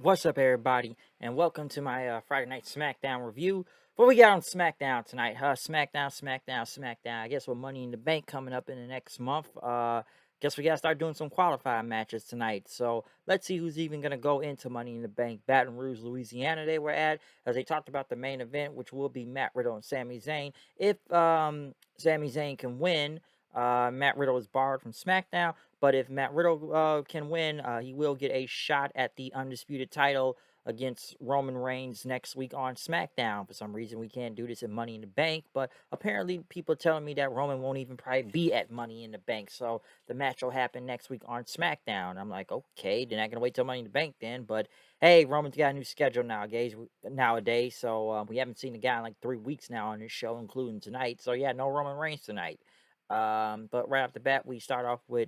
What's up, everybody, and welcome to my Friday Night Smackdown review. What we got on Smackdown tonight? Smackdown. I guess with Money in the Bank coming up in the next month, guess we gotta start doing some qualifying matches tonight. So let's see who's even gonna go into Money in the Bank. Baton Rouge, Louisiana, they were at as they talked about the main event, which will be Matt Riddle and Sami Zayn. If Sami Zayn can win, Matt Riddle is barred from SmackDown. But if Matt Riddle can win, he will get a shot at the undisputed title against Roman Reigns next week on SmackDown. For some reason, we can't do this in Money in the Bank, but apparently, people are telling me that Roman won't even probably be at Money in the Bank, so the match will happen next week on SmackDown. I'm like, okay, they're not gonna wait till Money in the Bank then, but hey, Roman's got a new schedule nowadays, so we haven't seen the guy in like 3 weeks now on this show, including tonight. So yeah, no Roman Reigns tonight. But right off the bat, we start off with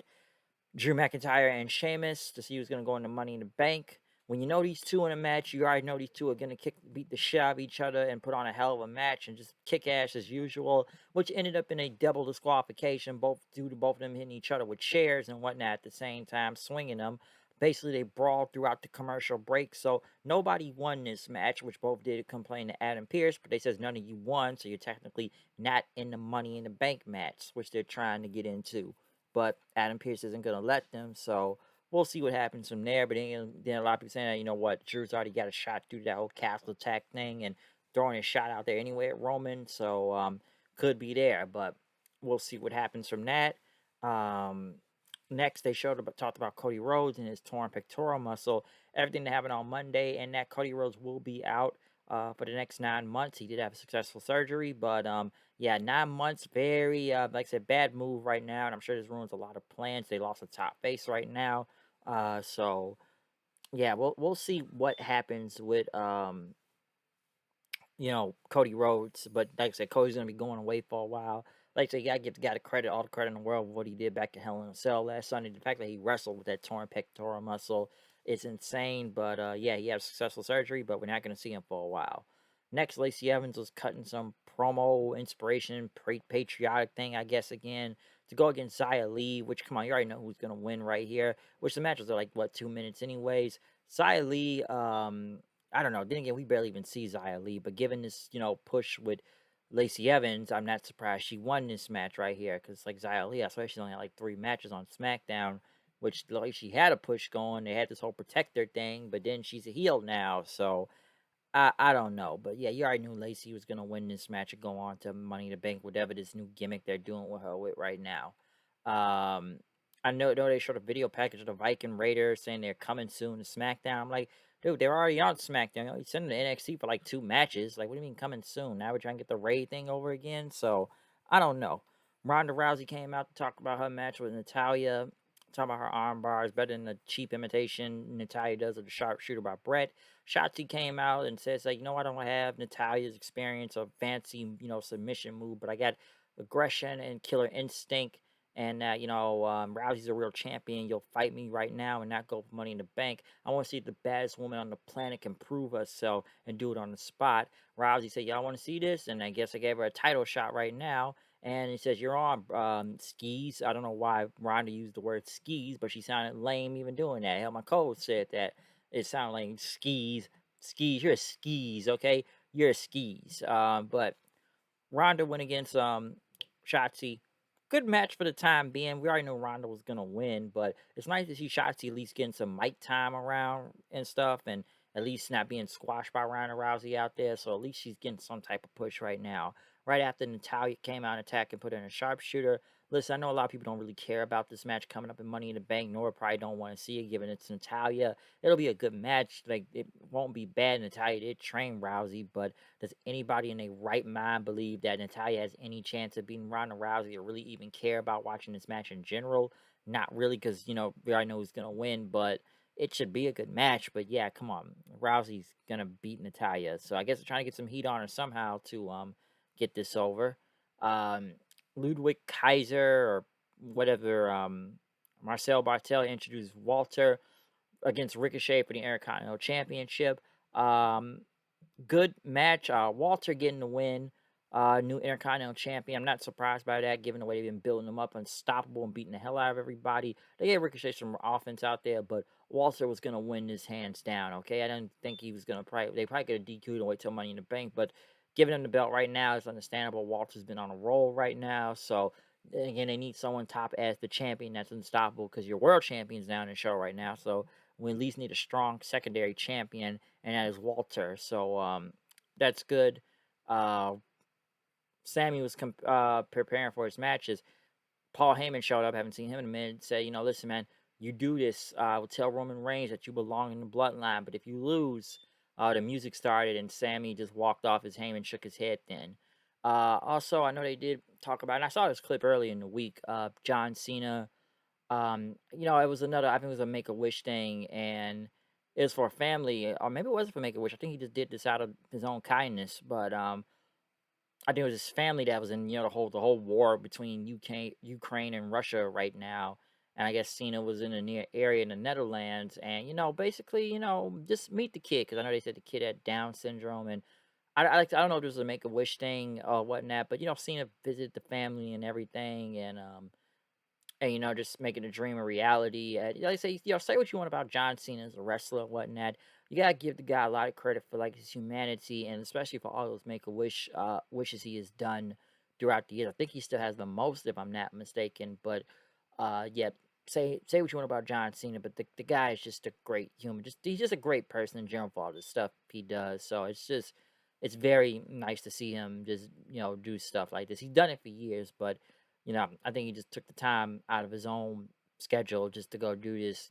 Drew McIntyre and Sheamus to see who's going to go into Money in the Bank. When you know these two in a match, you already know these two are going to beat the shit out of each other and put on a hell of a match and just kick ass as usual, which ended up in a double disqualification, both due to both of them hitting each other with chairs and whatnot at the same time, swinging them. Basically, they brawled throughout the commercial break, so nobody won this match, which both did complain to Adam Pearce, but they says none of you won, so you're technically not in the Money in the Bank match, which they're trying to get into. But Adam Pearce isn't going to let them, so we'll see what happens from there. But then a lot of people saying that, you know what, Drew's already got a shot through that whole castle attack thing and throwing a shot out there anyway at Roman, so could be there. But we'll see what happens from that. Um, Next, they talked about Cody Rhodes and his torn pectoral muscle. Everything that happened on Monday, and that Cody Rhodes will be out for the next 9 months. He did have a successful surgery, but yeah, 9 months, very like I said, bad move right now, and I'm sure this ruins a lot of plans. They lost a top face right now, so yeah, we'll see what happens with Cody Rhodes. But like I said, Cody's gonna be going away for a while. Like I said, you gotta give the guy all the credit in the world for what he did back at Hell in a Cell last Sunday. The fact that he wrestled with that torn pectoral muscle is insane. But yeah, he had a successful surgery, but we're not gonna see him for a while. Next, Lacey Evans was cutting some promo inspiration, patriotic thing, I guess, again, to go against Xia Li, which, come on, you already know who's going to win right here, which the matches are like, what, 2 minutes anyways. Xia Li, I don't know. Then again, we barely even see Xia Li, but given this, push with Lacey Evans, I'm not surprised she won this match right here, because like Xia Li, I swear she's only had like 3 matches on SmackDown, which like she had a push going. They had this whole protector thing, but then she's a heel now, so I don't know, but yeah, you already knew Lacey was gonna win this match and go on to Money in the Bank, whatever this new gimmick they're doing with her with right now. Um, I know they showed a video package of the Viking Raiders saying they're coming soon to SmackDown. I'm like, dude, they're already on SmackDown. You know, you sent them to NXT for like 2 matches. Like, what do you mean coming soon? Now we're trying to get the Raid thing over again. So I don't know. Ronda Rousey came out to talk about her match with Natalia, talking about her arm bars better than the cheap imitation Natalia does of the sharpshooter by Brett. Shotzi came out and says, like, I don't have Natalia's experience of fancy, submission move, but I got aggression and killer instinct. And that, Rousey's a real champion. You'll fight me right now and not go for Money in the Bank. I want to see if the baddest woman on the planet can prove herself and do it on the spot. Rousey said, y'all want to see this? And I guess I gave her a title shot right now. And he says, you're on, skis. I don't know why Ronda used the word skis, but she sounded lame even doing that. Hell, my code said that. It sounded like skis. Skis. You're a skis, okay? You're a skis. But Ronda went against Shotzi. Good match for the time being. We already knew Ronda was gonna win, but it's nice to see Shotzi at least getting some mic time around and stuff, and at least not being squashed by Ronda Rousey out there. So at least she's getting some type of push right now. Right after Natalia came out and attacked and put in a sharpshooter. Listen, I know a lot of people don't really care about this match coming up in Money in the Bank, nor probably don't want to see it, given it's Natalia. It'll be a good match. Like, it won't be bad. Natalia did train Rousey, but does anybody in their right mind believe that Natalia has any chance of beating Ronda Rousey or really even care about watching this match in general? Not really, because, we already know who's going to win, but it should be a good match. But yeah, come on. Rousey's going to beat Natalia. So I guess they're trying to get some heat on her somehow to get this over. Um, Ludwig Kaiser or whatever, Marcel Bartel introduced Walter against Ricochet for the Intercontinental Championship. Good match. Walter getting the win. new Intercontinental Champion. I'm not surprised by that, given the way they've been building him up, unstoppable and beating the hell out of everybody. They gave Ricochet some offense out there, but Walter was gonna win this hands down. Okay, I didn't think he was gonna probably. They probably could have DQ'd and wait till Money in the Bank, but giving him the belt right now is understandable. Walter's been on a roll right now, so again, they need someone top as the champion that's unstoppable because your world champion's down in the show right now. So we at least need a strong secondary champion, and that is Walter. So that's good. Uh, Sami was preparing for his matches. Paul Heyman showed up. Haven't seen him in a minute. Said, listen, man, you do this. I will tell Roman Reigns that you belong in the bloodline. But if you lose, the music started and Sami just walked off as Heyman shook his head. Then, also, I know they did talk about, and I saw this clip early in the week. John Cena. It was another. I think it was a Make a Wish thing, and it was for a family, or maybe it wasn't for Make a Wish. I think he just did this out of his own kindness. But I think it was his family that was in, the whole war between Ukraine and Russia right now. And I guess Cena was in a near area in the Netherlands, and basically, just meet the kid because I know they said the kid had Down syndrome, and I don't know if this was a Make a Wish thing or whatnot, but Cena visited the family and everything, and just making a dream a reality. Like I say, say what you want about John Cena as a wrestler and whatnot. You gotta give the guy a lot of credit for like his humanity, and especially for all those Make a Wish wishes he has done throughout the years. I think he still has the most, if I'm not mistaken. But yeah, say what you want about John Cena, but the guy is just a great human. He's just a great person in general for all the stuff he does. So it's very nice to see him just do stuff like this. He's done it for years, but I think he just took the time out of his own schedule just to go do this,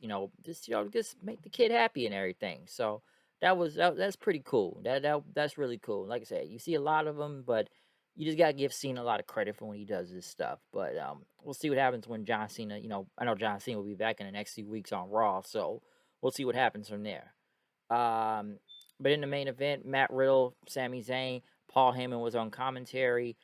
just make the kid happy and everything. So that's pretty cool. That's really cool. Like I said, you see a lot of them, but you just gotta give Cena a lot of credit for when he does this stuff. But we'll see what happens when John Cena. I know John Cena will be back in the next few weeks on Raw, so we'll see what happens from there. Um, but in the main event, Matt Riddle, Sami Zayn, Paul Heyman was on commentary.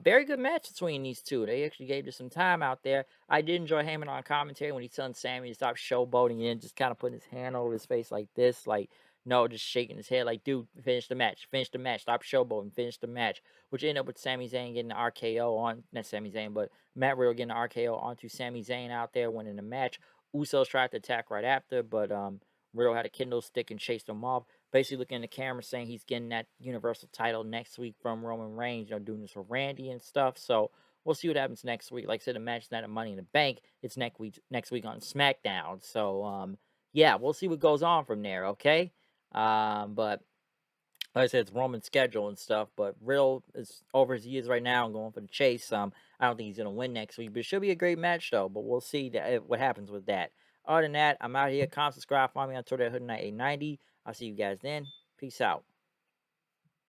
Very good match between these two. They actually gave us some time out there. I did enjoy Heyman on commentary when he's telling Sammy to stop showboating and just kind of putting his hand over his face like this, like no, just shaking his head like, dude, finish the match, stop showboating, finish the match. Which ended up with Sami Zayn getting the RKO on, not Sami Zayn, but Matt Riddle getting the RKO onto Sami Zayn out there, winning the match. Usos tried to attack right after, but Riddle had a kendo stick and chased him off. Basically looking in the camera saying he's getting that Universal title next week from Roman Reigns, doing this for Randy and stuff. So we'll see what happens next week. Like I said, the match is not a Money in the Bank. It's next week on SmackDown. So yeah, we'll see what goes on from there, okay? But like I said, it's Roman's schedule and stuff, but Riddle is over as he is right now and going for the chase. I don't think he's gonna win next week, but it should be a great match though. But we'll see what happens with that. Other than that, I'm out here. Comment, subscribe, follow me on Twitter at Hood Knight 890. I'll see you guys then. Peace out.